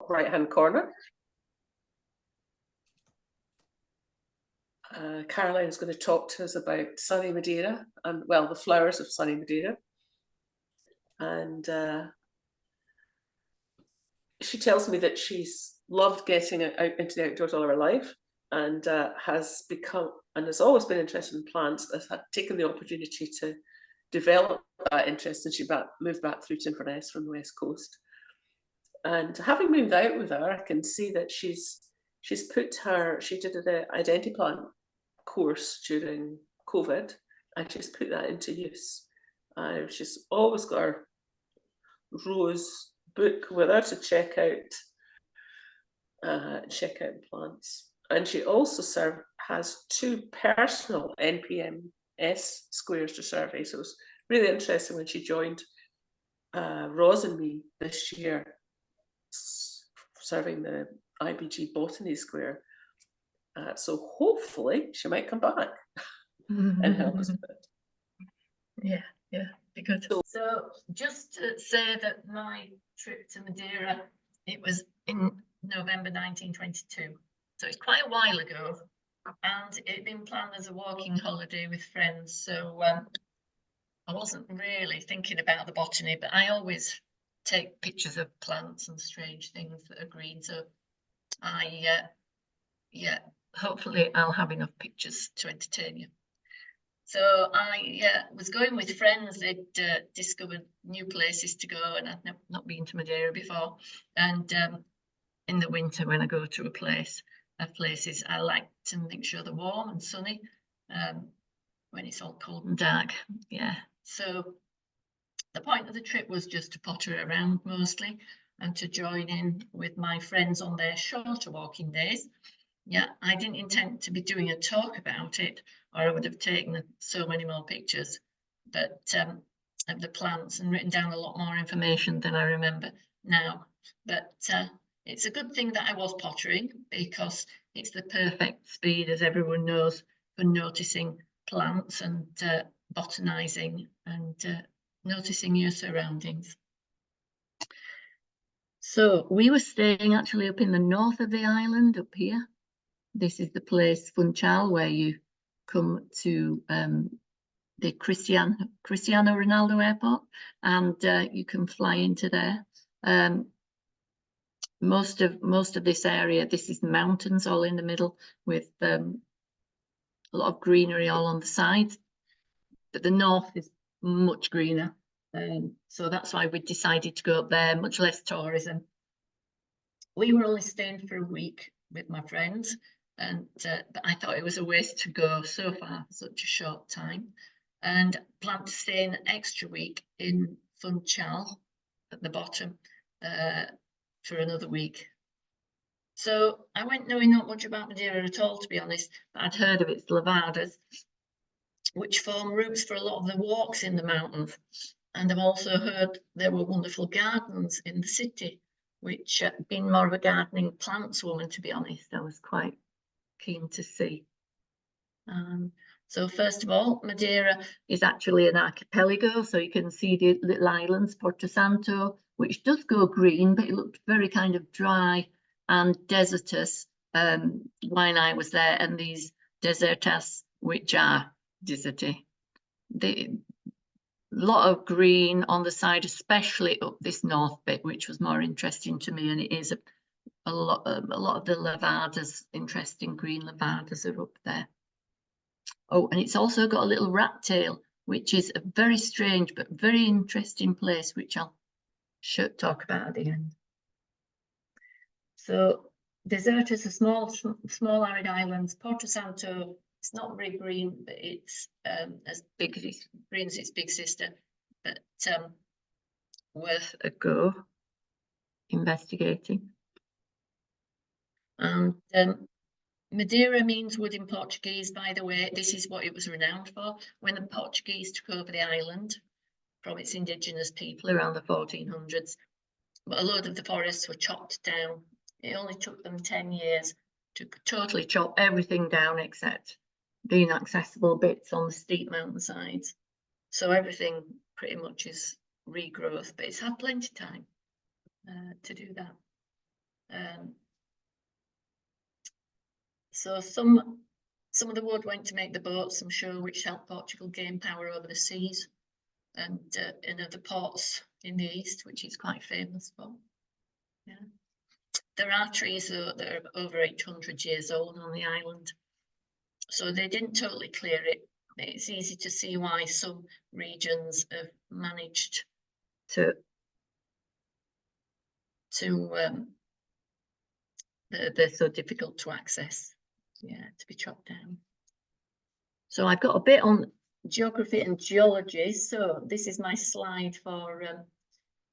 right-hand corner. Caroline is going to talk to us about sunny Madeira and, well, the flowers of sunny Madeira. And she tells me that she's loved getting out into the outdoors all of her life, and has always been interested in plants, has taken the opportunity to develop that interest since she moved back through to Inverness from the West Coast. And having moved out with her, I can see that she did an Identiplant course during COVID, and she's put that into use. She's always got her rose book with her to check out plants. And she also has 2 personal NPMS squares to survey. So it was really interesting when she joined Roz and me this year, serving the IBG Botany Square. So hopefully she might come back and help us with it. Yeah, because so just to say that my trip to Madeira, it was in November 1922, so it's quite a while ago, and it had been planned as a walking holiday with friends. So I wasn't really thinking about the botany, but I always take pictures of plants and strange things that are green. So hopefully I'll have enough pictures to entertain you. So I was going with friends. They'd discovered new places to go, and I'd not been to Madeira before. And in the winter, when I go to places, I like to make sure they're warm and sunny. When it's all cold and dark, So the point of the trip was just to potter around mostly, and to join in with my friends on their shorter walking days. I didn't intend to be doing a talk about it, or I would have taken so many more pictures, but of the plants, and written down a lot more information than I remember now. But it's a good thing that I was pottering, because it's the perfect speed, as everyone knows, for noticing plants and botanizing and noticing your surroundings. So we were staying actually up in the north of the island, up here. This is the place, Funchal, where you come to the Cristiano Ronaldo Airport, and you can fly into there. Most of this area, this is mountains all in the middle, with a lot of greenery all on the sides. But the north is much greener, so that's why we decided to go up there. Much less tourism. We were only staying for a week with my friends, and but I thought it was a waste to go so far for such a short time, and planned to stay an extra week in Funchal at the bottom for another week. So I went knowing not much about Madeira at all, to be honest, but I'd heard of its levadas, which form routes for a lot of the walks in the mountains. And I've also heard there were wonderful gardens in the city, which being more of a gardening plants woman, to be honest, I was quite keen to see. So first of all, Madeira is actually an archipelago, so you can see the little islands, Porto Santo, which does go green, but it looked very kind of dry and desertous when I was there, and these desertas, which are deserty. The lot of green on the side, especially up this north bit, which was more interesting to me, and it is a lot of the levadas, interesting green levadas are up there. Oh, and it's also got a little rat tail, which is a very strange but very interesting place, which I'll talk about at the end. So Desertas are small arid islands. Porto Santo, it's not very green, but it's as big as its big sister, but worth a go investigating. And Madeira means wood in Portuguese, by the way. This is what it was renowned for when the Portuguese took over the island from its indigenous people around the 1400s. But a load of the forests were chopped down. It only took them 10 years to totally chop everything down except the inaccessible bits on the steep mountainsides. So everything pretty much is regrowth, but it's had plenty of time to do that. So some of the wood went to make the boats, I'm sure, which helped Portugal gain power over the seas and in other ports in the east, which it's quite famous for. Yeah. There are trees that are over 800 years old on the island, so they didn't totally clear it. It's easy to see why some regions have managed to they're so difficult to access, yeah, to be chopped down. So I've got a bit on geography and geology. So this is my slide for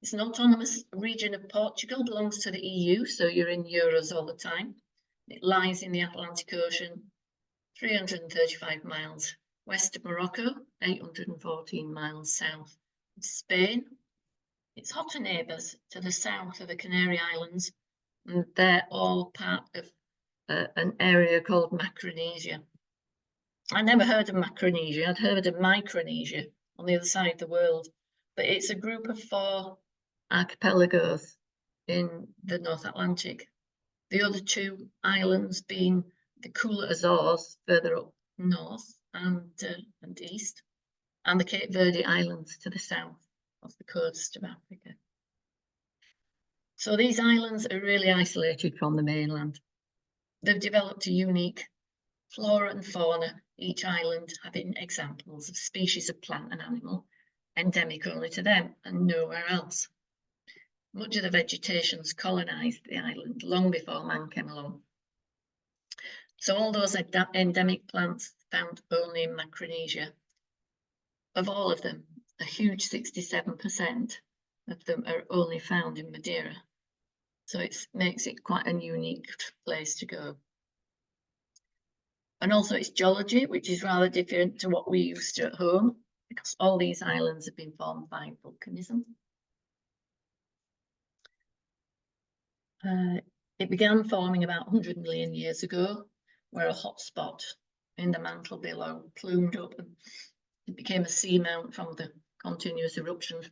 it's an autonomous region of Portugal, belongs to the EU, so you're in euros all the time. It lies in the Atlantic Ocean, 335 miles west of Morocco, 814 miles south of Spain. Its hotter neighbours to the south are the Canary Islands, and they're all part of an area called Micronesia. I never heard of Micronesia. I'd heard of Micronesia on the other side of the world, but it's a group of 4 archipelagos in the North Atlantic. The other 2 islands being the cooler Azores further up north and east, and the Cape Verde Islands to the south off the coast of Africa. So these islands are really isolated from the mainland. They've developed a unique flora and fauna, each island having examples of species of plant and animal endemic only to them and nowhere else. Much of the vegetation's colonised the island long before man came along. So all those endemic plants found only in Micronesia, of all of them, a huge 67% of them are only found in Madeira. So it makes it quite a unique place to go. And also its geology, which is rather different to what we used to at home, because all these islands have been formed by volcanism. It began forming about 100 million years ago, where a hot spot in the mantle below plumed up and it became a seamount from the continuous eruptions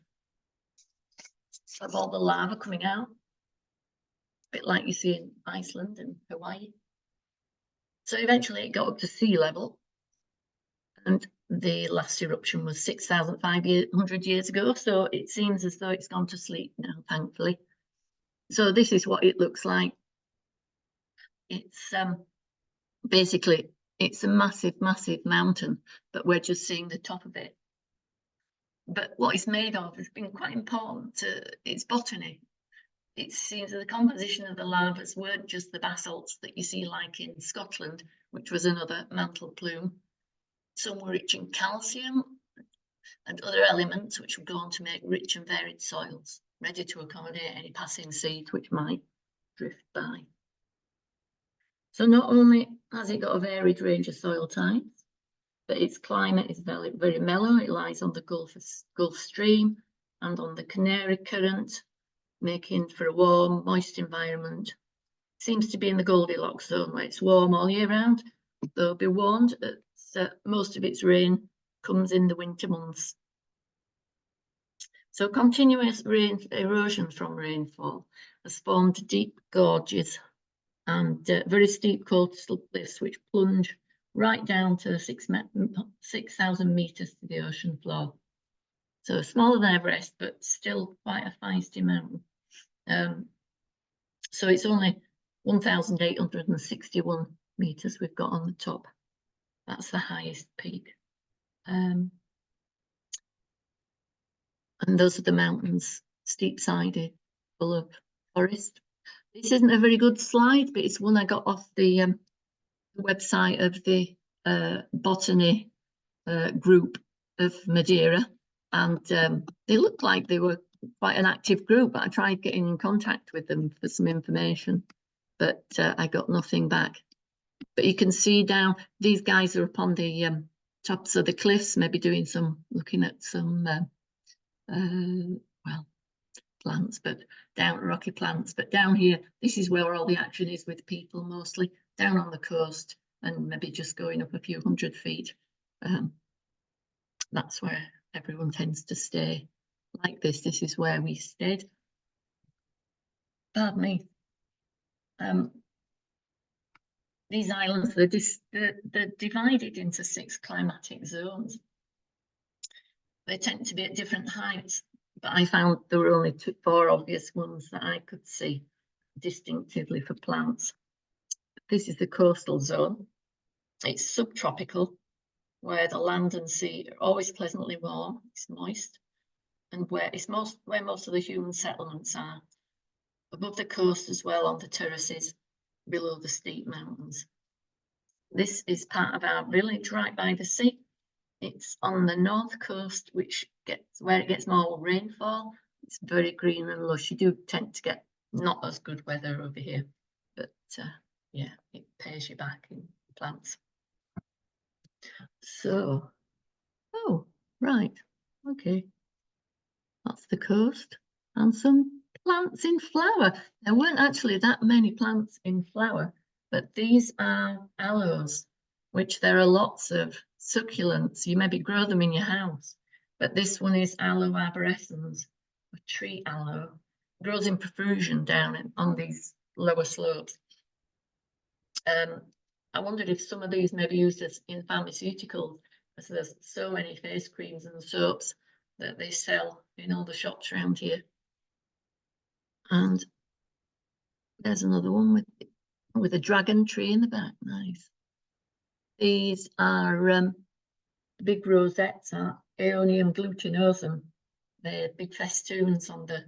of all the lava coming out, a bit like you see in Iceland and Hawaii. So eventually it got up to sea level, and the last eruption was 6,500 years ago, so it seems as though it's gone to sleep now, thankfully. So this is what it looks like. It's basically, it's a massive, massive mountain, but we're just seeing the top of it. But what it's made of has been quite important to its botany. It seems that the composition of the lavas weren't just the basalts that you see like in Scotland, which was another mantle plume. Some were rich in calcium and other elements which would go on to make rich and varied soils, ready to accommodate any passing seeds which might drift by. So not only has it got a varied range of soil types, but its climate is very, very mellow. It lies on the Gulf Stream and on the Canary Current, making for a warm, moist environment. Seems to be in the Goldilocks zone where it's warm all year round, though be warned that most of its rain comes in the winter months. So continuous erosion from rainfall has formed deep gorges and very steep coastal cliffs which plunge right down to 6,000 meters to the ocean floor. So smaller than Everest, but still quite a feisty mountain. So it's only 1,861 meters we've got on the top. That's the highest peak. And those are the mountains, steep-sided, full of forest. This isn't a very good slide, but it's one I got off the website of the botany group of Madeira, and they looked like they were quite an active group. I tried getting in contact with them for some information, but I got nothing back. But you can see down, these guys are up on the tops of the cliffs, maybe doing some, looking at some, well, plants, but down rocky plants. But down here, this is where all the action is with people, mostly down on the coast and maybe just going up a few hundred feet. That's where everyone tends to stay. Like this is where we stayed. Pardon me. these islands, they're divided into 6 climatic zones. They tend to be at different heights, but I found there were only 4 obvious ones that I could see distinctively for plants. This is the coastal zone. It's subtropical, where the land and sea are always pleasantly warm, it's moist, and where most of the human settlements are. Above the coast as well, on the terraces, below the steep mountains. This is part of our village right by the sea. It's on the north coast, where it gets more rainfall. It's very green and lush. You do tend to get not as good weather over here, but yeah, it pays you back in plants. So, oh, right, okay. That's the coast and some plants in flower. There weren't actually that many plants in flower, but these are aloes, which there are lots of succulents. You maybe grow them in your house, but this one is Aloe arborescens, a tree aloe. It grows in profusion down on these lower slopes. I wondered if some of these may be used in pharmaceuticals, because there's so many face creams and soaps that they sell in all the shops around here. And there's another one with a dragon tree in the back. Nice. These are big rosettes, are Aeonium glutinosum. They're big festoons on the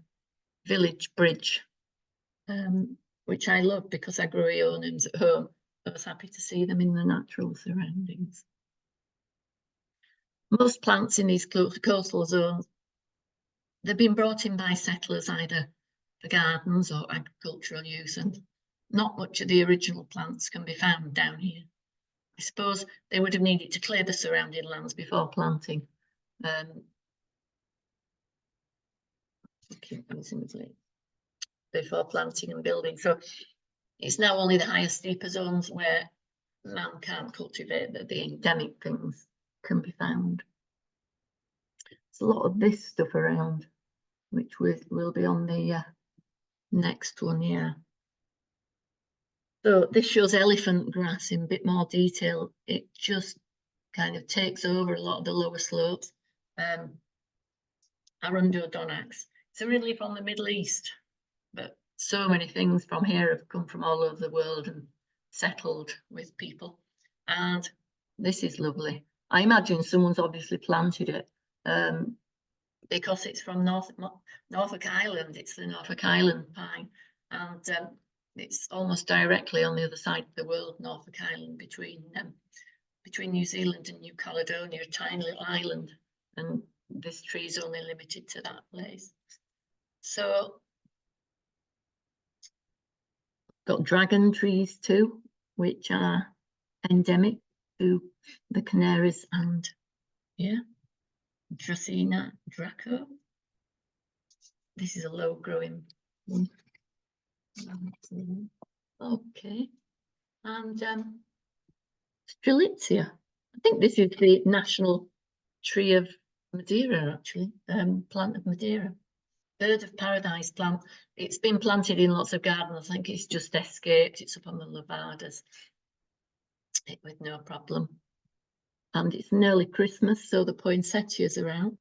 village bridge, which I love because I grow aeoniums at home. I was happy to see them in the natural surroundings. Most plants in these coastal zones, they've been brought in by settlers either for gardens or agricultural use, and not much of the original plants can be found down here. I suppose they would have needed to clear the surrounding lands before planting. Before planting and building. So it's now only the higher, steeper zones where man can't cultivate that the endemic things can be found. There's a lot of this stuff around, which will be on the next one, yeah. So this shows elephant grass in a bit more detail. It just kind of takes over a lot of the lower slopes. Arundodonax. It's originally from the Middle East, but so many things from here have come from all over the world and settled with people. And this is lovely. I imagine someone's obviously planted it because it's from Norfolk Island. It's the Norfolk Island pine, and it's almost directly on the other side of the world, Norfolk Island, between New Zealand and New Caledonia, a tiny little island, and this tree is only limited to that place. So got dragon trees too, which are endemic to the Canaries, and yeah, Dracena Draco. This is a low growing one. Okay, and Strelitzia. I think this is the national tree of Madeira, actually, plant of Madeira. Bird of paradise plant. It's been planted in lots of gardens. I think it's just escaped. It's up on the Levadas with no problem. And it's nearly Christmas, so the poinsettias are out.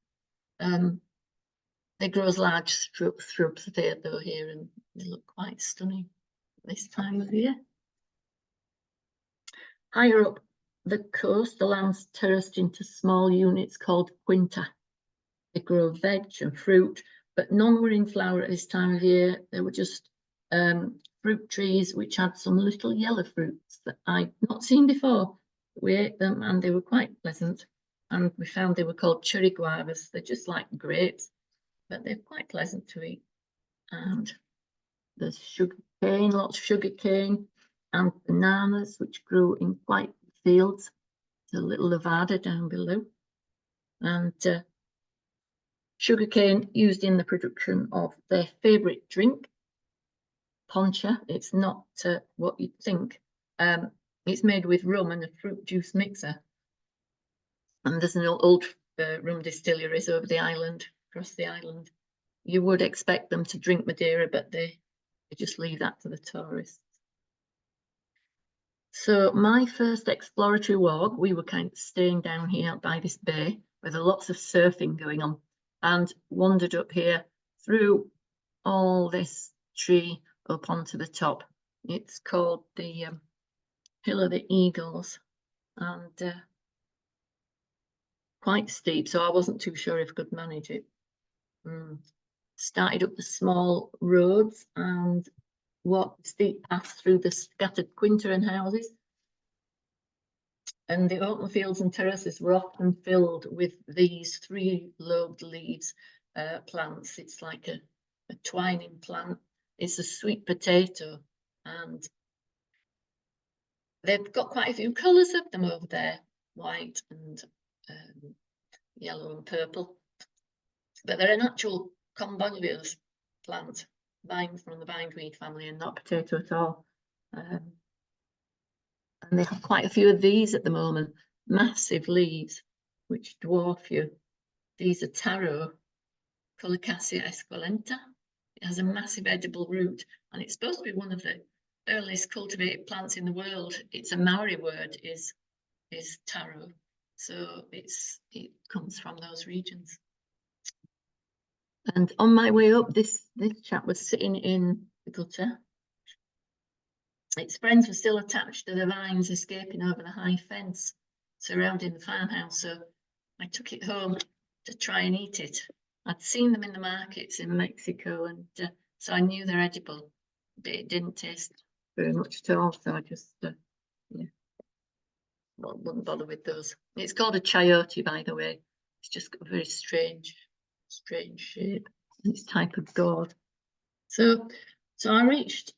They grow as large shrubs though here, and they look quite stunning this time of year. Higher up the coast, the land's terraced into small units called quinta. They grow veg and fruit, but none were in flower at this time of year. They were just fruit trees which had some little yellow fruits that I'd not seen before. We ate them and they were quite pleasant, and we found they were called churiguavas. They're just like grapes, but they're quite pleasant to eat. And there's sugar cane, lots of sugar cane, and bananas which grew in white fields. There's a little Levada down below, and sugarcane used in the production of their favourite drink, poncha. It's not what you'd think. It's made with rum and a fruit juice mixer. And there's an old rum distilleries over the island, across the island. You would expect them to drink Madeira, but they just leave that to the tourists. So my first exploratory walk, we were kind of staying down here by this bay with lots of surfing going on, and wandered up here through all this tree up onto the top. It's called the Hill of the Eagles, and quite steep, so I wasn't too sure if I could manage it. Started up the small roads and walked the steep path through the scattered quintaran houses. And the open fields and terraces were often filled with these 3-lobed leaves plants. It's like a twining plant. It's a sweet potato, and they've got quite a few colours of them over there, white and yellow and purple. But they're an actual convolvulus plant, from the bindweed family, and not potato at all. And they have quite a few of these at the moment, massive leaves, which dwarf you. These are taro, Colocasia esculenta. It has a massive edible root, and it's supposed to be one of the earliest cultivated plants in the world. It's a Maori word, is taro, so it comes from those regions. And on my way up, this chap was sitting in the gutter. Its friends were still attached to the vines, escaping over the high fence surrounding the farmhouse, so I took it home to try and eat it. I'd seen them in the markets in Mexico, and so I knew they're edible, but it didn't taste very much at all, so I just wouldn't bother with those. It's called a chayote, by the way. It's just got a very strange shape, and it's type of gourd. So I reached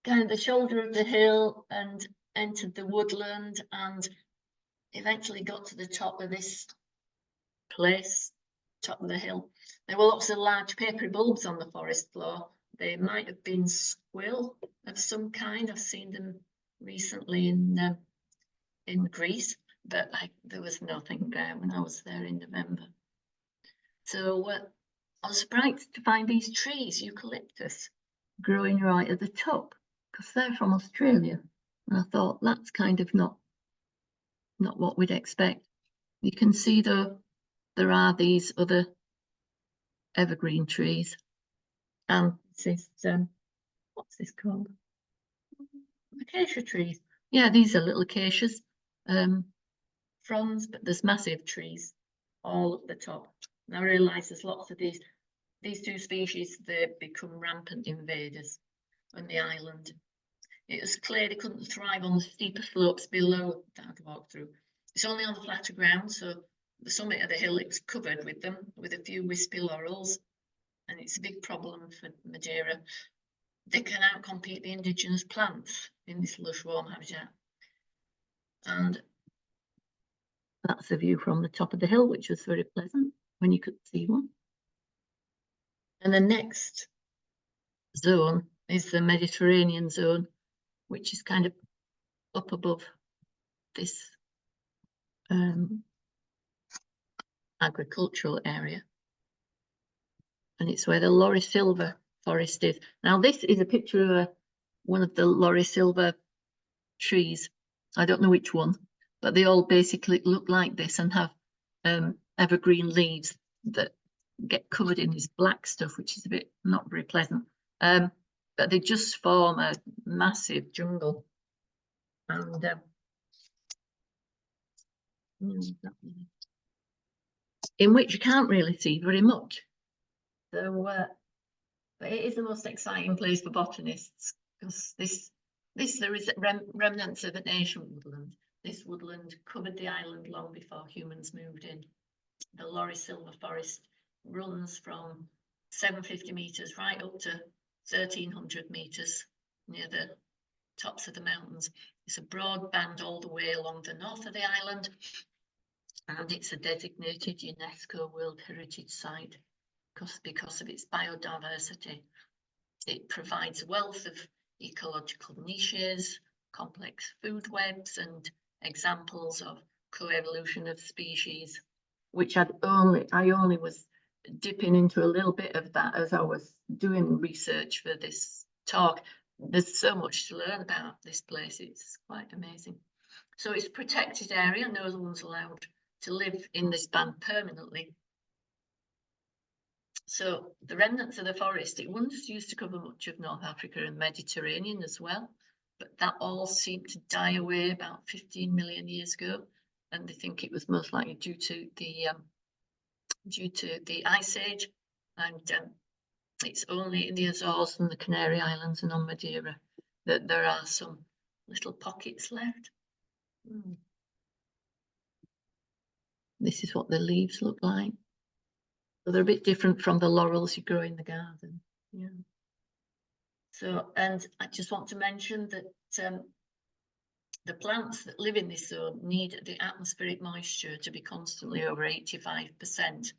kind of the shoulder of the hill and entered the woodland, and eventually got to the top of this place, top of the hill. There were lots of large papery bulbs on the forest floor. They might have been squill of some kind. I've seen them recently in Greece, but there was nothing there when I was there in November. So I was surprised to find these trees, eucalyptus, growing right at the top, because they're from Australia. And I thought, that's kind of not what we'd expect. You can see, though, there are these other evergreen trees. And this is, what's this called? Acacia trees. Yeah, these are little acacias, fronds, but there's massive trees all at the top. And I realise there's lots of these two species. They become rampant invaders on the island. It was clear they couldn't thrive on the steeper slopes below that I'd walked through. It's only on the flatter ground, so the summit of the hill, it was covered with them, with a few wispy laurels, and it's a big problem for Madeira. They can outcompete the indigenous plants in this lush, warm habitat. And that's the view from the top of the hill, which was very pleasant when you could see one. And the next zone is the Mediterranean zone, which is kind of up above this agricultural area. And it's where the laurisilva forest is. Now, this is a picture of one of the laurisilva trees. I don't know which one, but they all basically look like this and have evergreen leaves that get covered in this black stuff, which is a bit not very pleasant. But they just form a massive jungle. And in which you can't really see very much. So but it is the most exciting place for botanists, because there is remnants of an ancient woodland. This woodland covered the island long before humans moved in. The laurisilva forest runs from 750 meters right up to 1300 meters near the tops of the mountains. It's a broad band all the way along the north of the island, and it's a designated UNESCO World Heritage Site because of its biodiversity. It provides a wealth of ecological niches, complex food webs, and examples of coevolution of species, which I only was dipping into a little bit of that as I was doing research for this talk. there's so much to learn about this place. It's quite amazing. So it's a protected area. No one's allowed to live in this band permanently. So the remnants of the forest, it once used to cover much of North Africa and Mediterranean as well, but that all seemed to die away about 15 million years ago, and they think it was most likely due to the ice age, and it's only in the Azores and the Canary Islands and on Madeira that there are some little pockets left. This is what the leaves look like. So they're a bit different from the laurels you grow in the garden. Yeah. So, and I just want to mention that the plants that live in this zone need the atmospheric moisture to be constantly over 85%.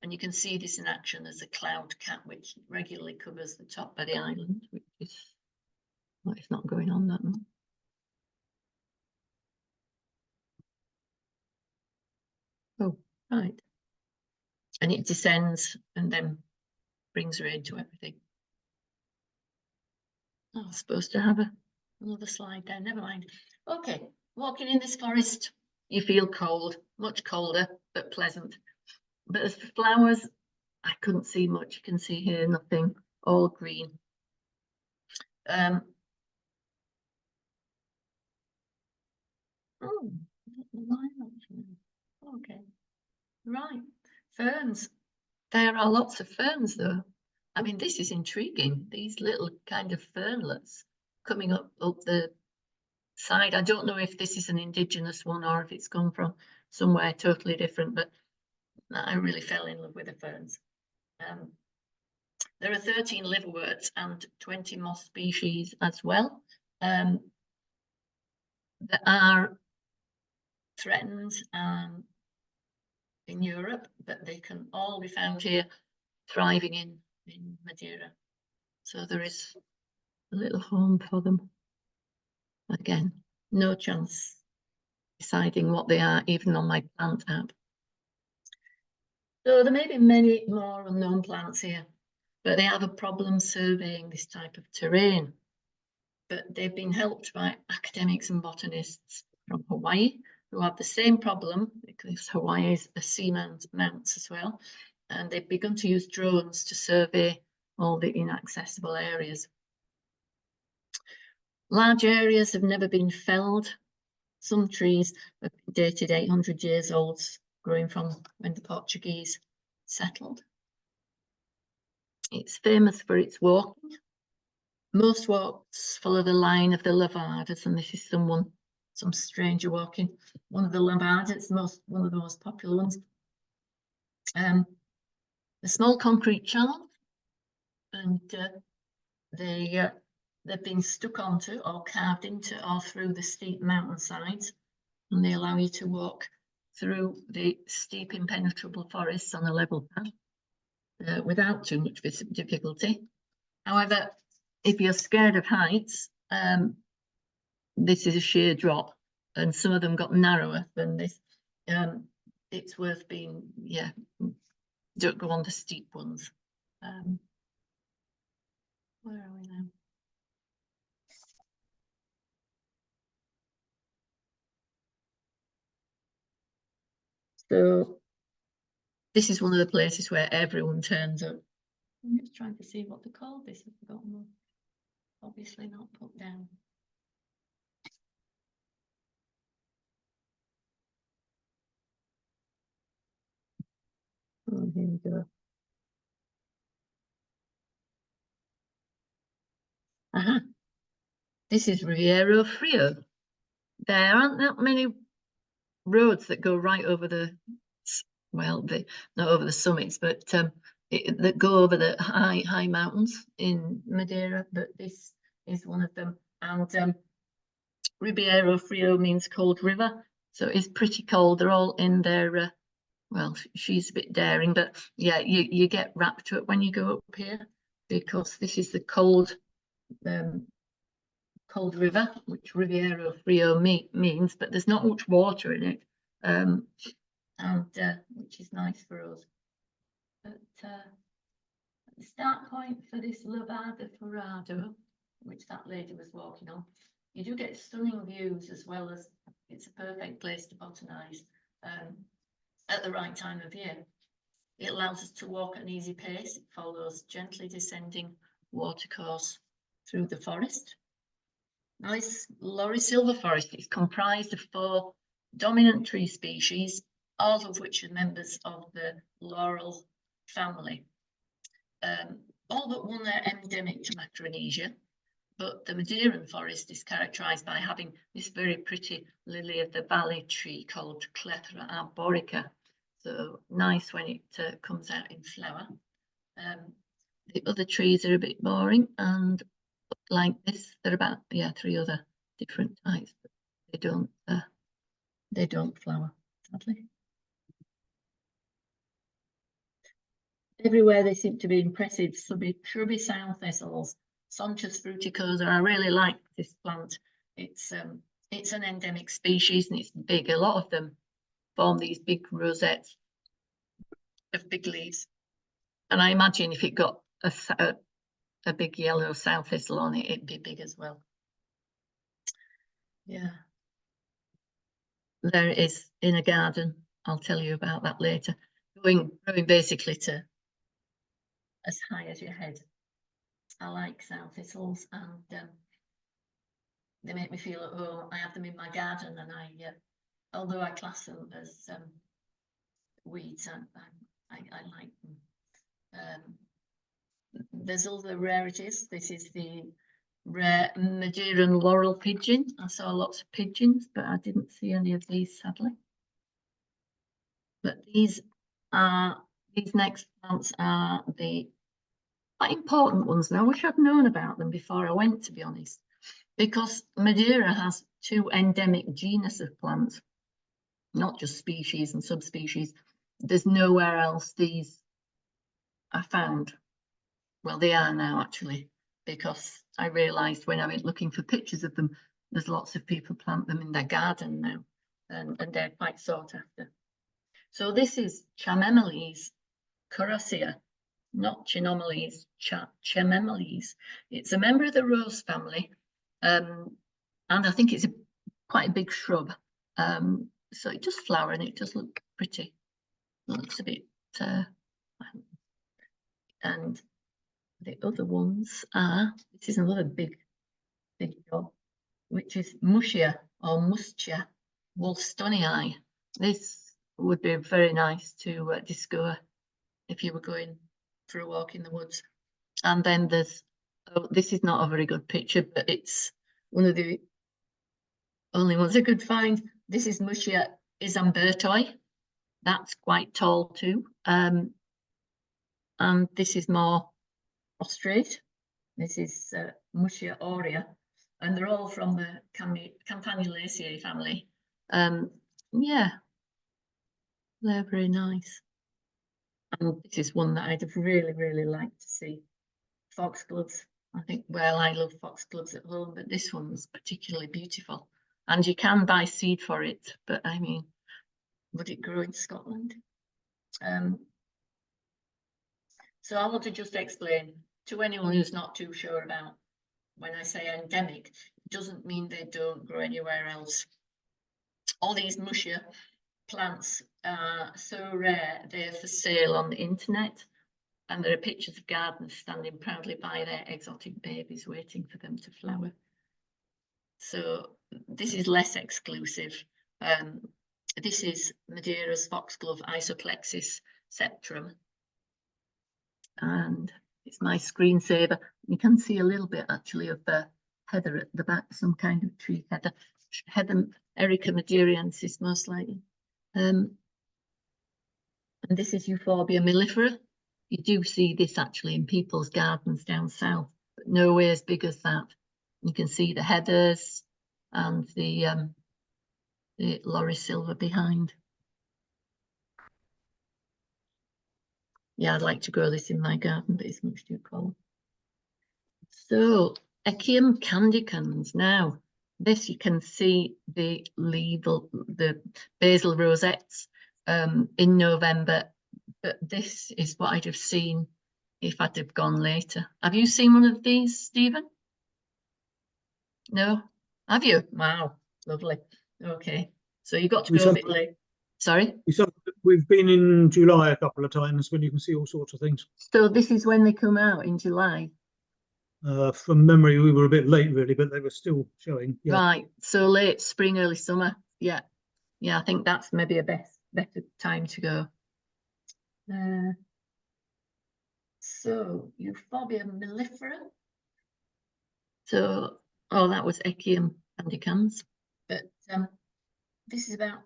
And you can see this in action as a cloud cap, which regularly covers the top of the island, which is, well, it's not going on that much. Oh, right. And it descends and then brings rain to everything. Oh, I was supposed to have another slide there, never mind. Okay, walking in this forest, you feel cold, much colder, but pleasant. But as for flowers, I couldn't see much. You can see here, nothing, all green. Oh, okay, right, ferns. There are lots of ferns though. I mean, this is intriguing. These little kind of fernlets coming up the side. I don't know if this is an indigenous one or if it's come from somewhere totally different, but I really fell in love with the ferns. There are 13 liverworts and 20 moss species as well. That are threatened in Europe, but they can all be found here thriving in Madeira. So there is a little home for them. Again, no chance deciding what they are, even on my plant app. So there may be many more unknown plants here, but they have a problem surveying this type of terrain. But they've been helped by academics and botanists from Hawaii who have the same problem, because Hawaii is a seamount as well, and they've begun to use drones to survey all the inaccessible areas. Large areas have never been felled. Some trees have been dated 800 years old, growing from when the Portuguese settled. It's famous for its walking. Most walks follow the line of the lavardas, and this is some stranger walking. One of the lavardas, one of the most popular ones. A small concrete channel, and they've been stuck onto or carved into or through the steep mountainsides, and they allow you to walk through the steep impenetrable forests on a level path without too much difficulty. However, if you're scared of heights, this is a sheer drop, and some of them got narrower than this. It's worth being, yeah, don't go on the steep ones. Where are we now? So this is one of the places where everyone turns up. I'm just trying to see what they call this. I've forgotten one. Obviously not put down. Oh, here we go. Aha. This is Ribeiro Frio. There aren't that many roads that go right over the, well, not over the summits, but that go over the high mountains in Madeira, but this is one of them. And Ribeiro Frio means cold river, so it's pretty cold. They're all in their well, she's a bit daring, but yeah, you get wrapped to it when you go up here, because this is the cold river, which Ribeiro Frio means, but there's not much water in it, and which is nice for us. But the start point for this Lavada Forado which that lady was walking on. You do get stunning views, as well as it's a perfect place to botanise at the right time of year. It allows us to walk at an easy pace. It follows gently descending watercourse through the forest. Now, this Lorry silver forest is comprised of 4 dominant tree species, all of which are members of the laurel family. All but one are endemic to Micronesia, but the Madeiran forest is characterised by having this very pretty lily of the valley tree called Clethra arborica. So nice when it comes out in flower. The other trees are a bit boring, and like this, there are about 3 other different types, but they don't flower, sadly. Everywhere they seem to be impressive shrubby sound thistles, Sonchus fruticosa. I really like this plant. It's an endemic species and it's big. A lot of them form these big rosettes of big leaves, and I imagine if it got a big yellow sound thistle on it, it'd be big as well. Yeah, there it is in a garden. I'll tell you about that later. Growing basically to as high as your head. I like sound thistles, and they make me feel at home. I have them in my garden, and although I class them as weeds, I like them. There's other rarities. This is the rare Madeiran laurel pigeon. I saw lots of pigeons, but I didn't see any of these, sadly. But these next plants are the quite important ones. Now, I wish I'd known about them before I went, to be honest, because Madeira has 2 endemic genus of plants, not just species and subspecies. There's nowhere else these are found. Well, they are now, actually, because I realised when I went looking for pictures of them, there's lots of people plant them in their garden now, and they're quite sought after. So this is Chamemeles corosea, not Chinomiles, Chamemeles. It's a member of the rose family, and I think it's quite a big shrub. So it does flower and it does look pretty. It looks a bit, and the other ones are, this is another big job, which is Muschia or Muschia wolstonii. This would be very nice to discover if you were going for a walk in the woods. And then there's, this is not a very good picture, but it's one of the only ones I could find. This is Muschia isambertoi. That's quite tall too. And this is more prostrate. This is Muschia aurea, and they're all from the Campanulaceae family. Yeah, they're very nice. And this is one that I'd have really liked to see. Foxgloves. I think, well, I love foxgloves at home, but this one's particularly beautiful. And you can buy seed for it, but I mean, would it grow in Scotland? So I want to just explain to anyone who's not too sure about, when I say endemic, it doesn't mean they don't grow anywhere else. All these Muschia plants are so rare, they're for sale on the internet, and there are pictures of gardeners standing proudly by their exotic babies waiting for them to flower. So this is less exclusive. This is Madeira's foxglove, Isoplexis septrum. And it's my screensaver. You can see a little bit actually of the heather at the back, some kind of tree heather. Heather Erica madeirensis, most likely. And this is Euphorbia mellifera. You do see this actually in people's gardens down south, but nowhere as big as that. You can see the heathers and the laurisilva behind. Yeah, I'd like to grow this in my garden, but it's much too cold. So, Echium candicans. Now, this you can see the basal rosettes in November, but this is what I'd have seen if I'd have gone later. Have you seen one of these, Stephen? No, have you? Wow, lovely. Okay, so you got to We go a some, bit late. Sorry. we've been in July a couple of times when you can see all sorts of things. So this is when they come out in July. From memory, we were a bit late, really, but they were still showing. Yeah. Right. So late spring, early summer. Yeah. Yeah, I think that's maybe a better time to go. So Euphorbia mellifera. So, oh, that was Echium andicans. But this is about,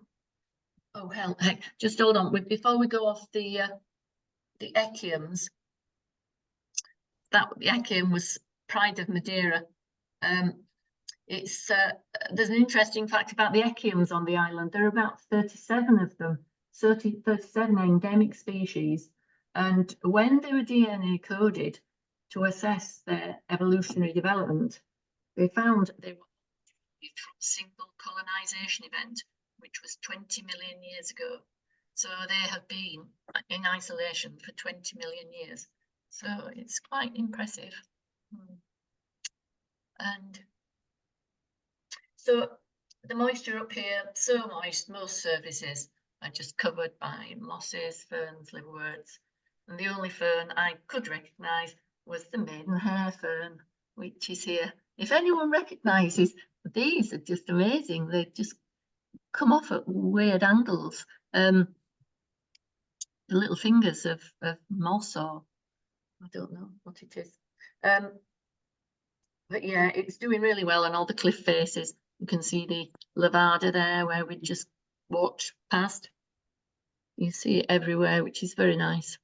oh hell, heck, just hold on. Before we go off the Echiums, the Echium was Pride of Madeira. It's there's an interesting fact about the Echiums on the island. There are about 37 of them, 37 endemic species. And when they were DNA coded to assess their evolutionary development, they found they were from a single colonization event, which was 20 million years ago. So they have been in isolation for 20 million years. So it's quite impressive. And so the moisture up here, so moist, most surfaces are just covered by mosses, ferns, liverworts. And the only fern I could recognise was the maidenhair fern, which is here. If anyone recognises, these are just amazing. They just come off at weird angles. The little fingers of moss, or I don't know what it is. But yeah, it's doing really well on all the cliff faces. You can see the lavada there where we just walked past. You see it everywhere, which is very nice.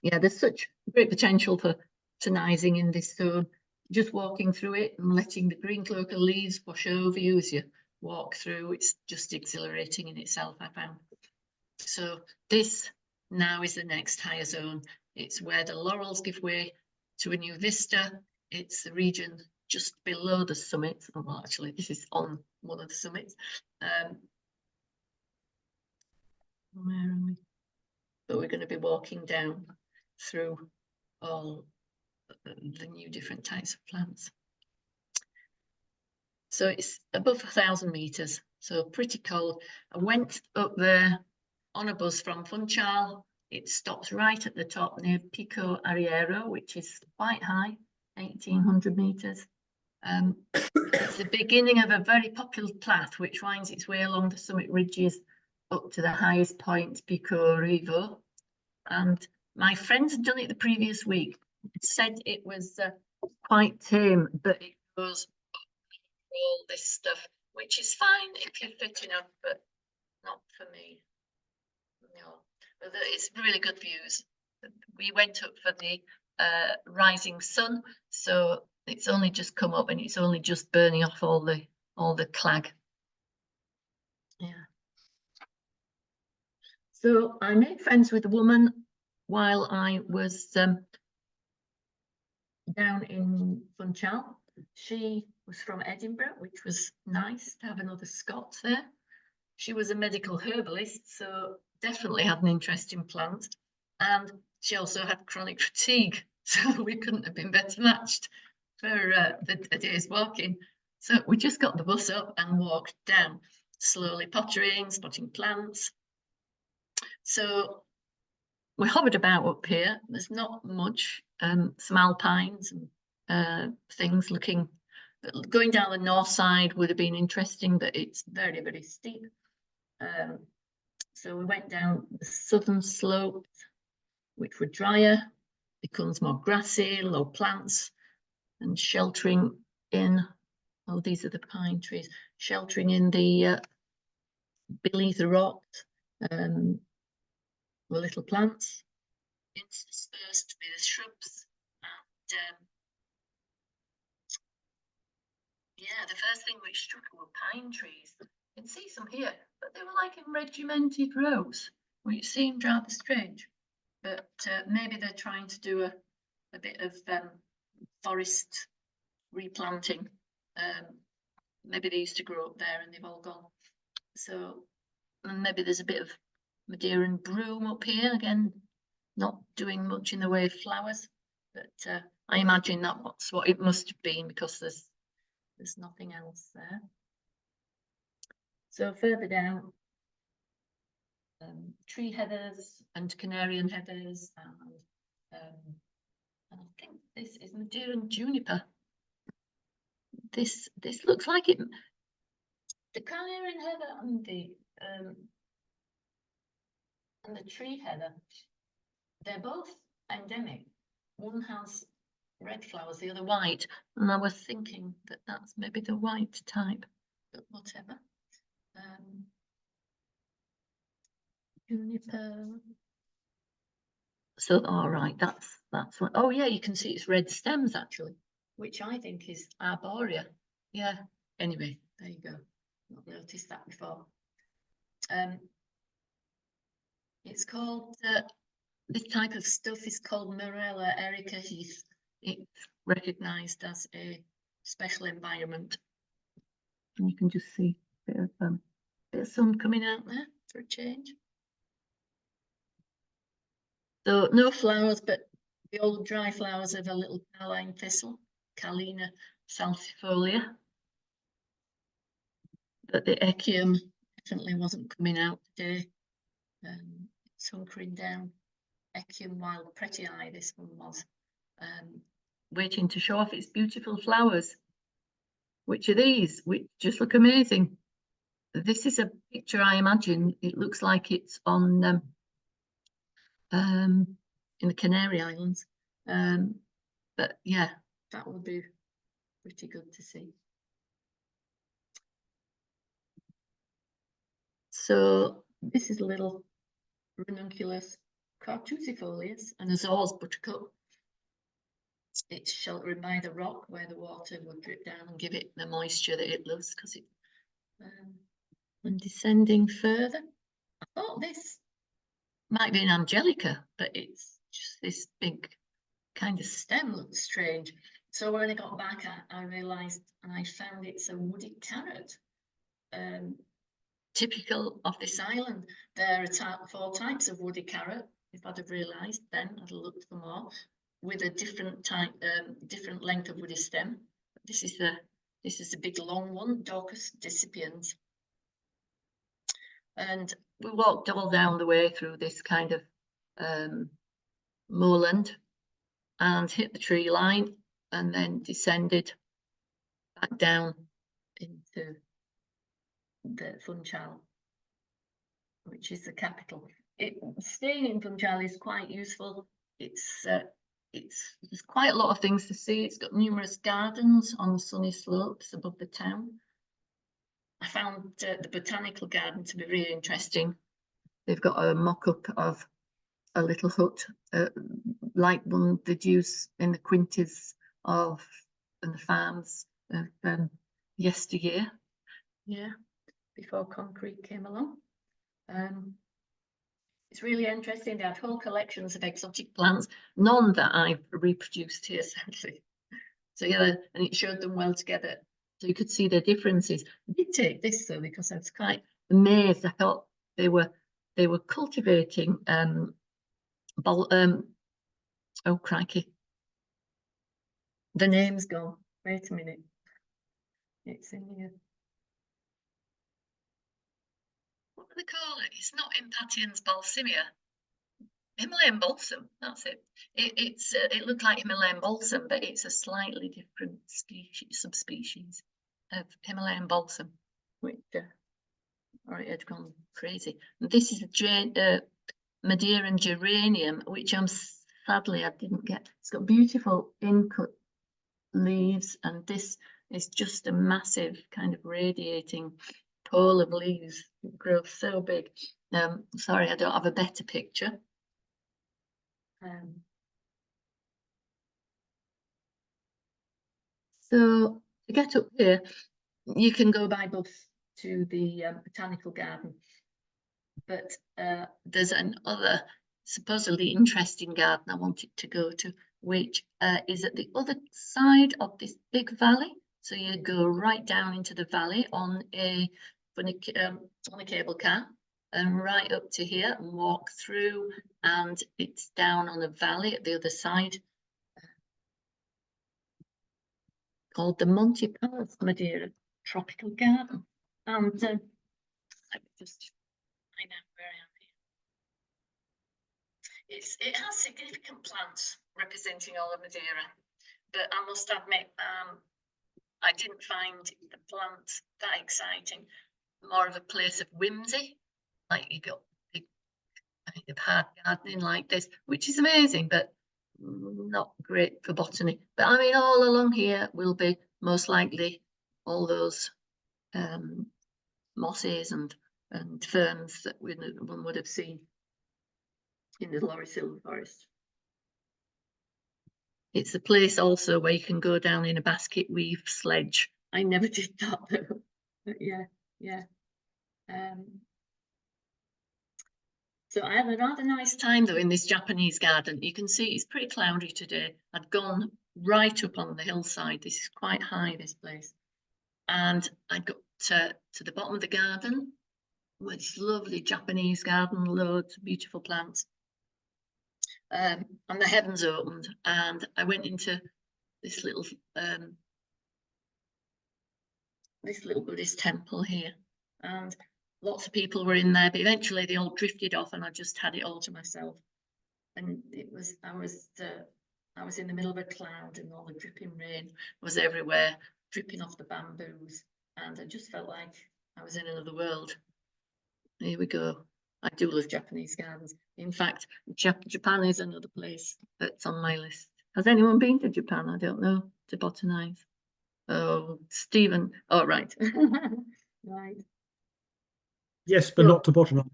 Yeah, there's such great potential for botanizing in this zone. Just walking through it and letting the green cloaca leaves wash over you as you walk through, it's just exhilarating in itself, I found. So this now is the next higher zone. It's where the laurels give way to a new vista. It's the region just below the summit. Oh, well, actually, this is on one of the summits. Where are we? But we're going to be walking down through all the new different types of plants. So it's above 1,000 meters, so pretty cold. I went up there on a bus from Funchal. It stops right at the top near Pico Arriero, which is quite high, 1,800 meters. It's the beginning of a very popular path which winds its way along the summit ridges up to the highest point, Pico Rivo. And my friends had done it the previous week. It said it was quite tame, but it goes all this stuff, which is fine if you're fit enough, but not for me. No, but it's really good views. We went up for the rising sun, so it's only just come up and it's only just burning off all the clag. Yeah. So I made friends with a woman while I was down in Funchal. She was from Edinburgh, which was nice to have another Scot there. She was a medical herbalist, so definitely had an interest in plants. And she also had chronic fatigue, so we couldn't have been better matched for a day's walking. So we just got the bus up and walked down, slowly pottering, spotting plants. So we hovered about up here. There's not much, some alpines and things looking. Going down the north side would have been interesting, but it's very, very steep. So we went down the southern slopes, which were drier, becomes more grassy, low plants, and sheltering in, oh, these are the pine trees, sheltering in the beneath the rocks, the little plants, interspersed with shrubs. And yeah, the first thing which struck were pine trees. You can see some here, but they were like in regimented rows, which seemed rather strange. But maybe they're trying to do a bit of forest replanting. Maybe they used to grow up there and they've all gone. So maybe there's a bit of Madeiran broom up here, again, not doing much in the way of flowers, but I imagine that's what it must have been, because there's nothing else there. So further down, tree heathers and Canarian heathers, and I think this is Madeira and juniper. This looks like it. The Canarian heather and the tree heather, they're both endemic. One has red flowers, the other white, and I was thinking that that's maybe the white type, but whatever. Juniper. So, all right, that's what. Oh yeah, you can see it's red stems actually, which I think is arborea. Yeah. Anyway, there you go. Not noticed that before. It's called this type of stuff is called Morella erica heath. It's recognised as a special environment, and you can just see a bit of sun coming out there for a change. So no flowers, but the old dry flowers of a little carline thistle, Calina salsifolia. But the echium definitely wasn't coming out today. It's hunkering down. Echium wild prettii, this one was. Waiting to show off its beautiful flowers. Which are these? Which just look amazing. This is a picture, I imagine. It looks like it's on in the Canary Islands. But yeah, that would be pretty good to see. So this is a little ranunculus cartusifolius, and azores buttercup. It's sheltered by the rock where the water would drip down and give it the moisture that it loves, because it and descending further, I thought this might be an angelica, but it's just this big kind of stem. Looks strange. So when I got back, I realised, and I found it's a woody carrot. Typical of this island. There are 4 types of woody carrot. If I'd have realised then, I'd have looked for more, with a different type, different length of woody stem. This is the big long one, Daucus decipiens. And we walked all down the way through this kind of moorland and hit the tree line, and then descended back down into the Funchal, which is the capital. Staying in Funchal is quite useful. There's quite a lot of things to see. It's got numerous gardens on the sunny slopes above the town. I found the botanical garden to be really interesting. They've got a mock-up of a little hut, like one they'd use in the quintas and the farms of yesteryear. Yeah, before concrete came along. It's really interesting. They had whole collections of exotic plants, none that I've reproduced here, sadly. So yeah, and it showed them well together, so you could see the differences. I did take this though, because I was quite amazed. I thought they were cultivating oh crikey, the name's gone. Wait a minute, it's in here. What do they call it? It's not Impatiens balsamea. Himalayan balsam, that's it. It looked like Himalayan balsam, but it's a slightly different species, subspecies of Himalayan balsam, which it had gone crazy. And this is a Madeiran geranium, which sadly I didn't get. It's got beautiful in-cut leaves, and this is just a massive kind of radiating pole of leaves. It grows so big. Sorry, I don't have a better picture. So to get up here, you can go by bus to the botanical garden, but there's another supposedly interesting garden I wanted to go to, which is at the other side of this big valley. So you go right down into the valley on a cable car, and right up to here, and walk through, and it's down on a valley at the other side. called the Monte Palace Madeira Tropical Garden. And let me just find out where I am here. It has significant plants representing all of Madeira, but I must admit, I didn't find the plants that exciting. More of a place of whimsy, like you got big kind of hard gardening like this, which is amazing, but not great for botany. But I mean, all along here will be most likely all those mosses and ferns that one would have seen in the Laurisylva forest. It's a place also where you can go down in a basket weave sledge. I never did that though, but yeah. So I had a rather nice time though in this Japanese garden. You can see it's pretty cloudy today. I'd gone right up on the hillside. This is quite high, this place. And I got to the bottom of the garden with this lovely Japanese garden, loads of beautiful plants. And the heavens opened and I went into this little Buddhist temple here, and lots of people were in there, but eventually they all drifted off and I just had it all to myself. And I was in the middle of a cloud and all the dripping rain was everywhere, dripping off the bamboos, and I just felt like I was in another world. Here we go. I do love Japanese gardens. In fact, Japan is another place that's on my list. Has anyone been to Japan? I don't know, to botanize. Oh, Stephen. Oh, right. Right. Yes, but not to botanize.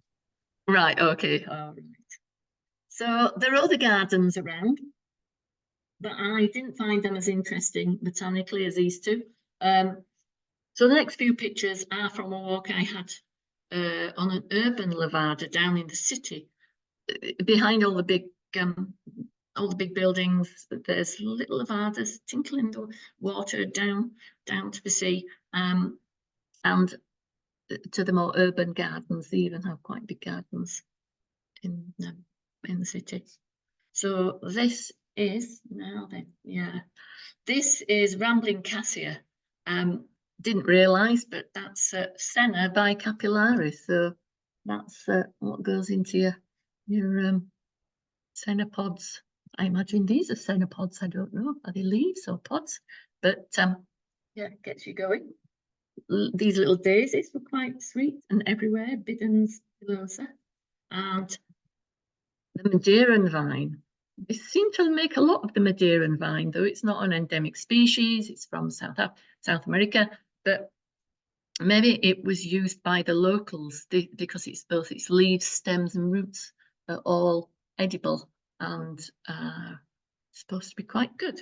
Right, okay. All right. So there are other gardens around, but I didn't find them as interesting botanically as these two. So the next few pictures are from a walk I had on an urban lavada down in the city. Behind all the big buildings, there's little lavadas tinkling the water down to the sea, and to the more urban gardens. They even have quite big gardens in the city. So this is this is Rambling Cassia. Didn't realise, but that's Senna bicapillaris. So that's what goes into your senna pods. I imagine these are senna pods. I don't know. Are they leaves or pods? But yeah, it gets you going. These little daisies were quite sweet and everywhere. Bidens pilosa. And the Madeiran vine. They seem to make a lot of the Madeiran vine, though it's not an endemic species. It's from South America, but maybe it was used by the locals because it's both its leaves, stems, and roots are all edible and supposed to be quite good.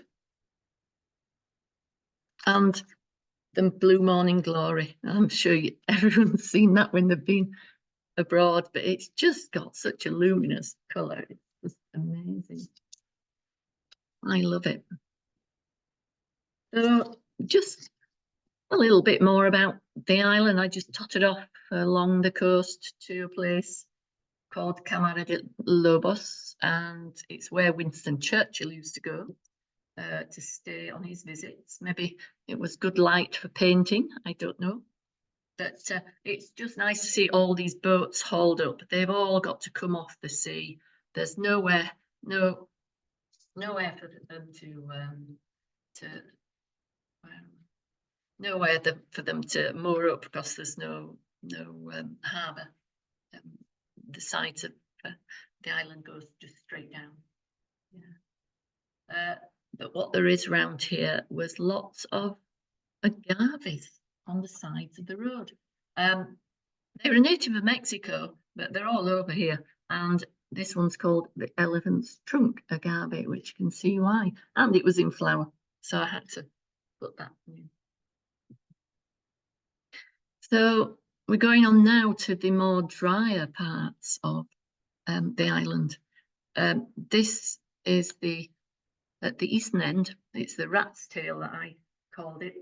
And the Blue Morning Glory. I'm sure everyone's seen that when they've been abroad, but it's just got such a luminous colour. It's just amazing. I love it. So just a little bit more about the island. I just totted off along the coast to a place called Camara de Lobos, and it's where Winston Churchill used to go to stay on his visits. Maybe it was good light for painting, I don't know. But it's just nice to see all these boats hauled up. They've all got to come off the sea. There's nowhere for them to moor up because there's no harbour. The sides of the island goes just straight down. Yeah. But what there is around here was lots of agaves on the sides of the road. They're a native of Mexico, but they're all over here. And this one's called the elephant's trunk agave, which you can see why. And it was in flower, so I had to put that in. So we're going on now to the more drier parts of the island. This is at the eastern end. It's the rat's tail that I called it.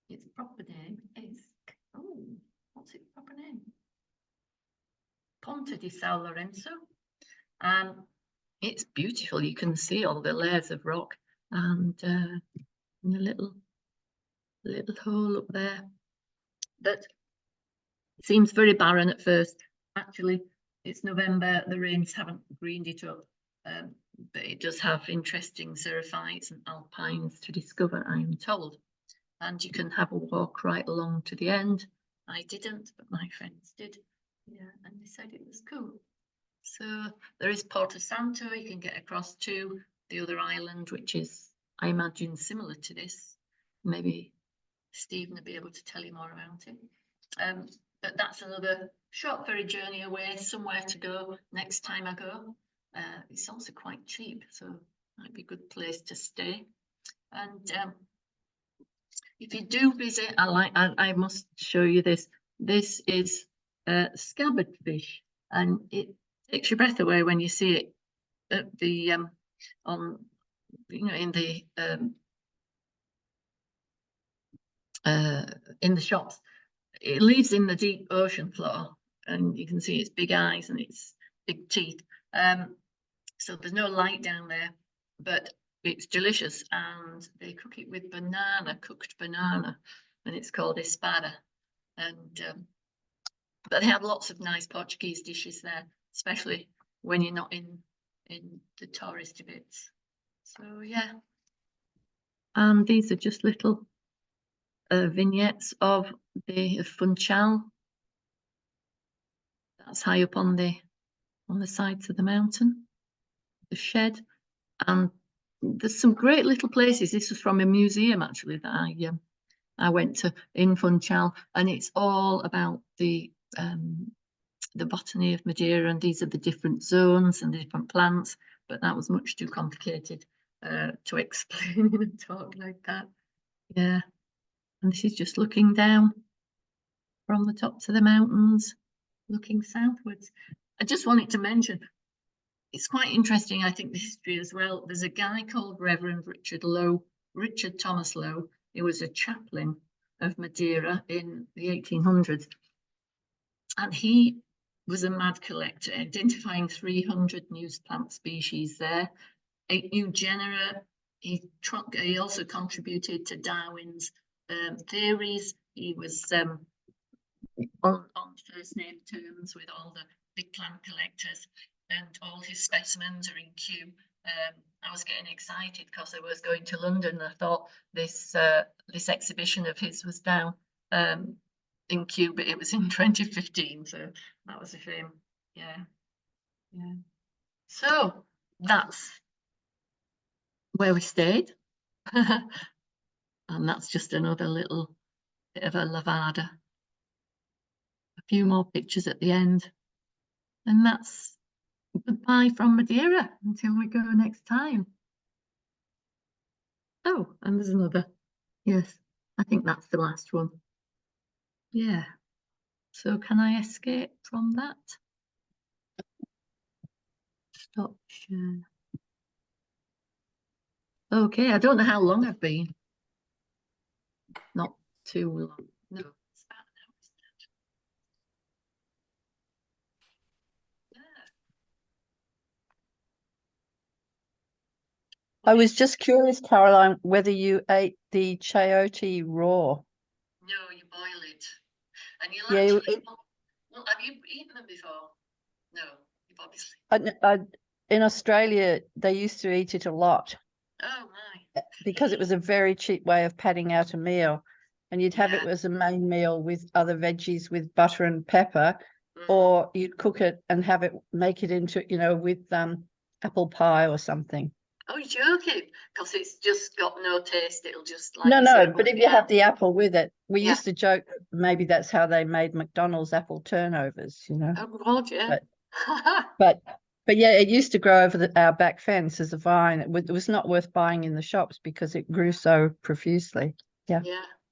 Its proper name is, what's its proper name? Ponta di São Lourenço. It's beautiful. You can see all the layers of rock. and a little hole up there. But it seems very barren at first. Actually, it's November, the rains haven't greened it up, but it does have interesting xerophytes and alpines to discover, I am told. And you can have a walk right along to the end. I didn't, but my friends did. Yeah, and they said it was cool. So there is Porto Santo, you can get across to the other island, which is, I imagine, similar to this. Maybe Stephen will be able to tell you more about it. But that's another short ferry journey away, somewhere to go next time I go. It's also quite cheap, so might be a good place to stay. And if you do visit, I must show you this. This is scabbard fish, and it takes your breath away when you see it at the in the shops. It lives in the deep ocean floor, and you can see its big eyes and its big teeth. So there's no light down there, but it's delicious, and they cook it with cooked banana, and it's called espada. And but they have lots of nice Portuguese dishes there, especially when you're not in the touristy bits. So yeah, and these are just little vignettes of the Funchal. That's high up on the sides of the mountain, the shed, and there's some great little places. This was from a museum actually that I went to in Funchal, and it's all about the botany of Madeira, and these are the different zones and the different plants, but that was much too complicated to explain in a talk like that. Yeah, and this is just looking down from the tops of the mountains, looking southwards. I just wanted to mention, it's quite interesting, I think, the history as well. There's a guy called Reverend Richard Thomas Lowe. He was a chaplain of Madeira in the 1800s, and he was a mad collector, identifying 300 new plant species there, 8 new genera. He also contributed to Darwin's theories. He was on first name terms with all the big plant collectors, and all his specimens are in Kew. I was getting excited because I was going to London. I thought this exhibition of his was down in Kew, but it was in 2015, so that was a shame. Yeah. So that's where we stayed. And that's just another little bit of a lavada. A few more pictures at the end. And that's goodbye from Madeira until we go next time. Oh, and there's another. Yes, I think that's the last one. Yeah. So can I escape from that? Stop share. Okay, I don't know how long I've been. Not too long. No, it's about an hour, isn't it? Yeah. I was just curious, Caroline, whether you ate the chayote raw. No, you boil it. And you'll Yeah, actually, well, have you eaten them before? No, you've obviously. in Australia, they used to eat it a lot Oh my. because it was a very cheap way of padding out a meal. And you'd have it Yeah. as a main meal with other veggies with butter and pepper, or you'd cook it and have it, make it into, with apple pie or something. Oh, you're joking? Because it's just got no taste. It'll just like. No, but if you have the apple with it, we Yeah. used to joke maybe that's how they made McDonald's apple turnovers, Oh God, yeah. But yeah, it used to grow over our back fence as a vine. It was not worth buying in the shops because it grew so profusely. Yeah.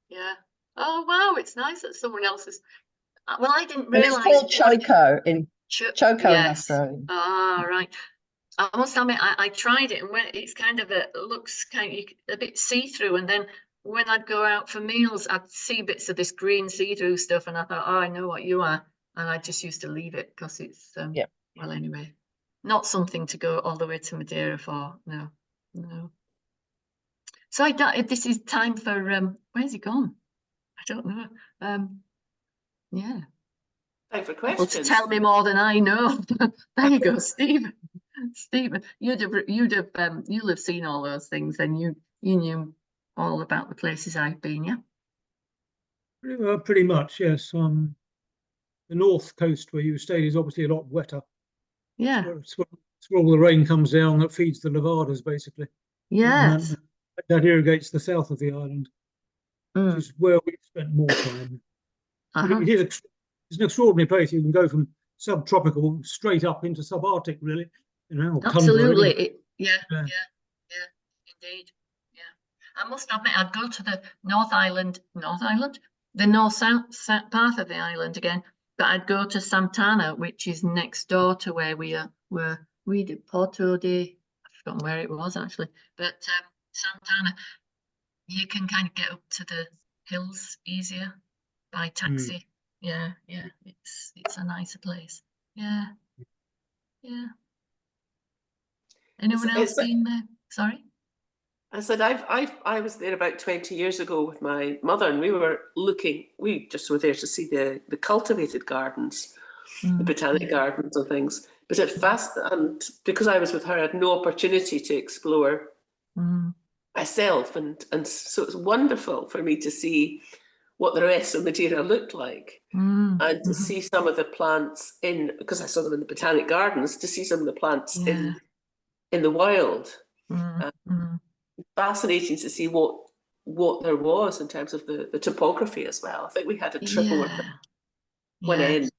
Yeah. Oh wow, it's nice that someone else is. Well, I didn't And realise. it's called choco in Australia. Ah, right. I must admit, I tried it, and when it's kind of looks kind of a bit see-through, and then when I'd go out for meals, I'd see bits of this green see-through stuff, and I thought, oh, I know what you are, and I just used to leave it because it's well, anyway, not something to go all the way to Madeira for. No. So I don't, this is time for, where's he gone? I don't know. Yeah. Time for Well, to questions. tell me more than I know. There you go, Stephen. Stephen, you'll have seen all those things, and you knew all about the places I've been, yeah? Pretty much, yes. The north coast where you stayed is obviously a lot wetter. Yeah. It's where all the rain comes down that feeds the levadas, basically. Yes. And that irrigates the south of the island, Mm. which is where we spent more time. But Uh-huh. it's an extraordinary place. You can go from subtropical straight up into subarctic, really. You know, or tundra, Absolutely. really. Yeah, Yeah. indeed. Yeah. I must admit, I'd go to the North Island, the north-south part of the island again, but I'd go to Santana, which is next door to where we did Porto de, I've forgotten where it was actually, but Santana, you can kind of get up to the hills easier by taxi. Yeah, it's a nicer place. Yeah. Anyone else been there? Sorry? I said I was there about 20 years ago with my mother, and we just were there to see the cultivated gardens, the botanic gardens and things. But and because I was with her, I had no opportunity to explore myself, and so it's wonderful for me to see what the rest of Madeira looked like, and to see some of the plants because I saw them in the botanic gardens, to see some of the plants in the wild. Fascinating to see what there was in terms of the topography as well. I think we had a trip over one end,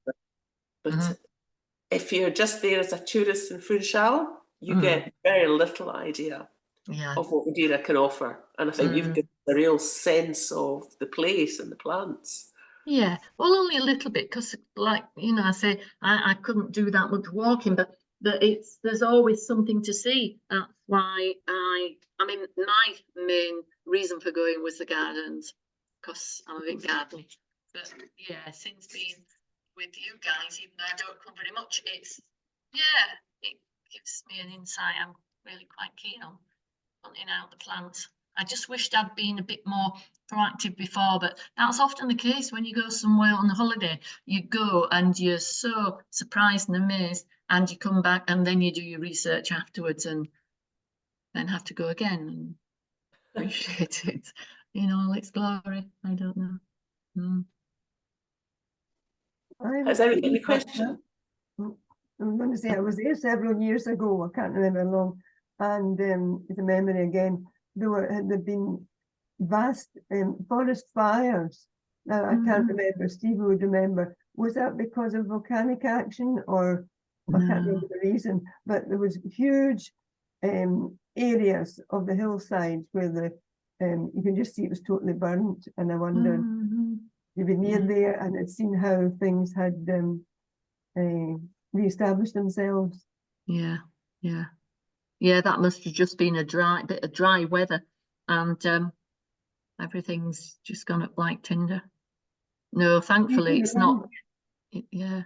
but if you're just there as a tourist in Funchal, you get very little idea of what Madeira can offer, and I think you've got a real sense of the place and the plants. Yeah, well, only a little bit, because, like, I say I couldn't do that much walking, but there's always something to see. That's why I mean, my main reason for going was the gardens, because I'm a big gardener. But yeah, since being with you guys, even though I don't come very much, it gives me an insight. I'm really quite keen on hunting out the plants. I just wished I'd been a bit more proactive before, but that's often the case when you go somewhere on a holiday. You go and you're so surprised and amazed, and you come back and then you do your research afterwards and then have to go again and appreciate it in all its glory. I don't know. Has anyone got any questions? I'm going to say I was there several years ago. I can't remember how long, and it's a memory again. There'd been vast forest fires. Now I can't remember. Steve would remember. Was that because of volcanic action, or I can't remember the reason? But there was huge areas of the hillsides where you can just see it was totally burnt. And I wondered, you've been near there and had seen how things had re-established themselves. Yeah, that must have just been a bit of dry weather, and everything's just gone up like tinder. No, thankfully it's not. Yeah.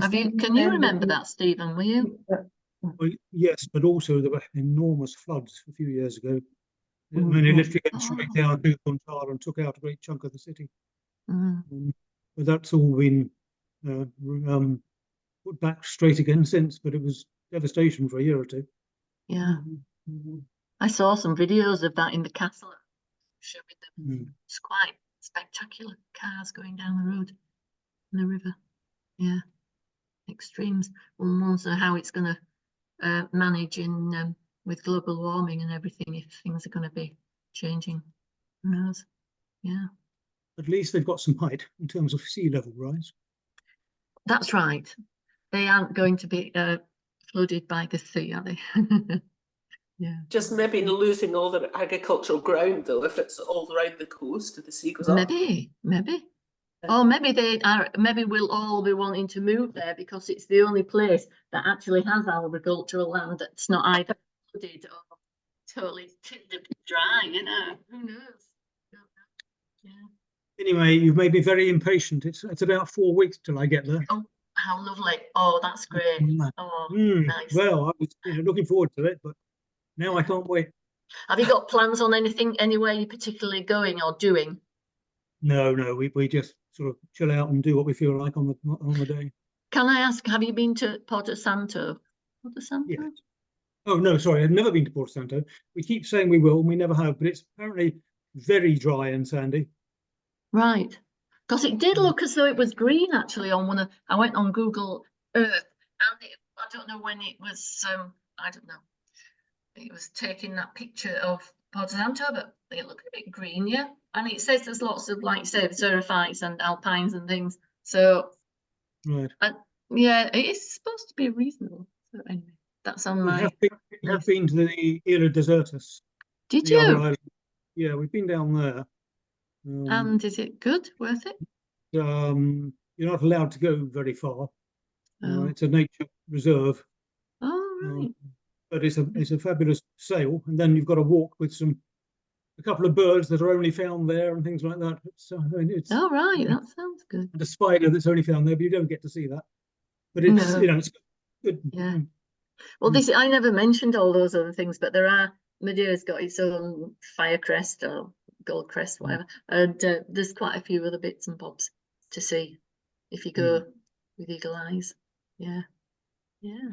Can you remember that, Stephen? Were you? Well, yes, but also there were enormous floods a few years ago. I mean, it literally came straight down to Funchal and took out a great chunk of the city. But that's all been put back straight again since, but it was devastation for a year or two. Yeah. I saw some videos of that in the castle, showing them. It's quite spectacular, cars going down the road in the river. Yeah, extremes. One wonders how it's going to manage with global warming and everything, if things are going to be changing. Who knows? Yeah. At least they've got some height in terms of sea level rise. That's right. They aren't going to be flooded by the sea, are they? Yeah. Just maybe losing all the agricultural ground, though, if it's all around the coast, if the sea goes up. Maybe. Or maybe we'll all be wanting to move there because it's the only place that actually has agricultural land that's not either flooded or totally tindered dry, Who knows? Yeah. Anyway, you've made me very impatient. It's about 4 weeks till I get there. Oh, how lovely. Oh, that's great. Oh, nice. Well, I was looking forward to it, but now I can't wait. Have you got plans on anything, anywhere you're particularly going or doing? No, we just sort of chill out and do what we feel like on the day. Can I ask, have you been to Porto Santo? Porto Santo? Yes. Oh no, sorry, I've never been to Porto Santo. We keep saying we will, and we never have, but it's apparently very dry and sandy. Right. Because it did look as though it was green actually on one of, I went on Google Earth and I don't know when it was, I don't know. It was taking that picture of Porto Santo, but it looked a bit green, yeah. And it says there's lots of, like you say, xerophytes and alpines and things. So, Right. yeah, it is supposed to be reasonable. So anyway, that's on We my. have been to the Isla Desertas. Did the other you? island. Yeah, we've been down there. And is it good? Worth it? You're not allowed to go very far. Oh, It's a nature reserve, oh right. but it's a fabulous sail. And then you've got to walk with a couple of birds that are only found there and things like that. So I mean, it's Oh right, that sounds good. the spider that's only found there, but you don't get to see that. But it's No. it's good. Yeah. Well, this I never mentioned all those other things, but there are, Madeira's got its own fire crest or gold crest, whatever, and there's quite a few other bits and bobs to see if you go with eagle eyes. Yeah, yeah.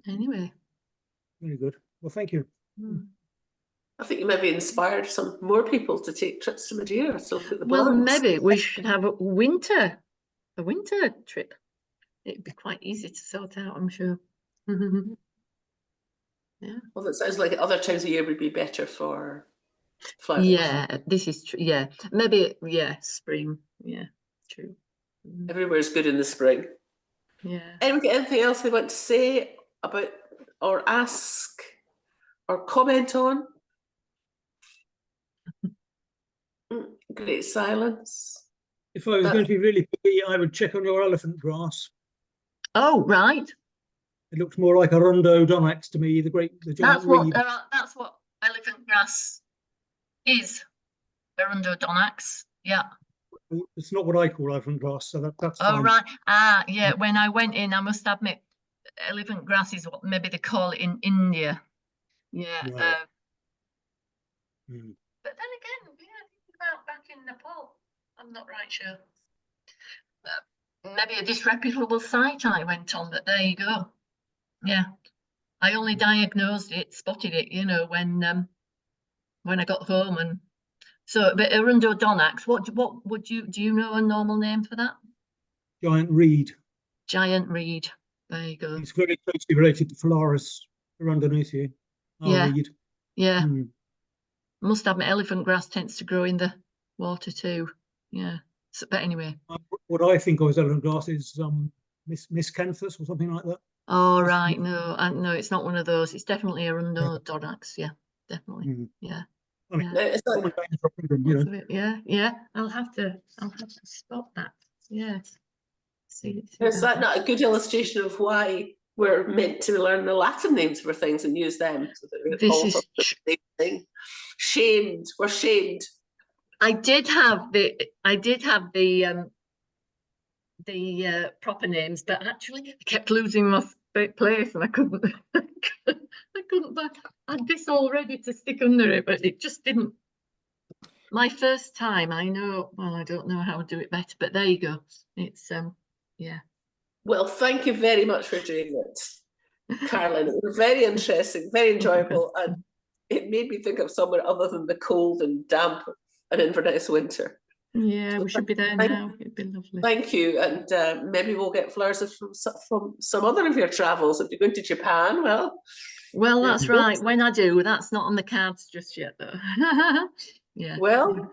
Anyway, Very good. Well, thank you. I think you maybe inspired some more people to take trips to Madeira to look at the well, plants. maybe we should have a winter trip. It'd be quite easy to sort out, I'm sure. Yeah. Well, that sounds like other times of year would be better for flowers. Yeah, this is true. Yeah, maybe. Yeah, spring. Yeah, true. Everywhere's good in the spring. Yeah. Anyone got anything else they want to say about or ask or comment on? Great silence. If I was going to be really picky, I would check on your elephant grass. Oh, right. It looks more like a Rondo Donax to me, the giant reed. That's what elephant grass is. Arundo Donax. Yeah. It's not what I call elephant grass, so that's Oh, fine. right. Yeah. When I went in, I must admit, elephant grass is what maybe they call it in India. Yeah. Right. But then again, yeah, about back in Nepal, I'm not right sure. Maybe a disreputable site I went on, but there you go. Yeah. I only diagnosed it, spotted it, when I got home. And so, but Arundo Donax, what would do you know a normal name for that? Giant reed. Giant reed. There you go. It's very closely related to Phalaris arundinacea. Yeah. Reed. Yeah. Must admit, elephant grass tends to grow in the water too. Yeah. So, but anyway. What I think of as elephant grass is miscanthus or something like that. Oh right, no, it's not one of those. It's definitely Arundo Donax. Yeah, definitely. Yeah. I mean, No, it's not. common name for England, Yeah. I'll have to spot that. Yeah. See Is that not a good illustration of why we're meant to learn the Latin names for things and use them? So that we're This all is sort of the same thing. Shamed. We're shamed. I did have the proper names, but actually I kept losing my place and I couldn't I had this all ready to stick under it, but it just didn't. My first time, I don't know how to do it better, but there you go. It's yeah. Well, thank you very much for doing it, Carolyn. It was very interesting, very enjoyable, and it made me think of somewhere other than the cold and damp and Inverness winter. Yeah, we should be there now. It'd be lovely. Thank you, and maybe we'll get flowers from some other of your travels. If you're going to Japan, well, that's right. When I do, that's not on the cards just yet, though. Yeah. Well,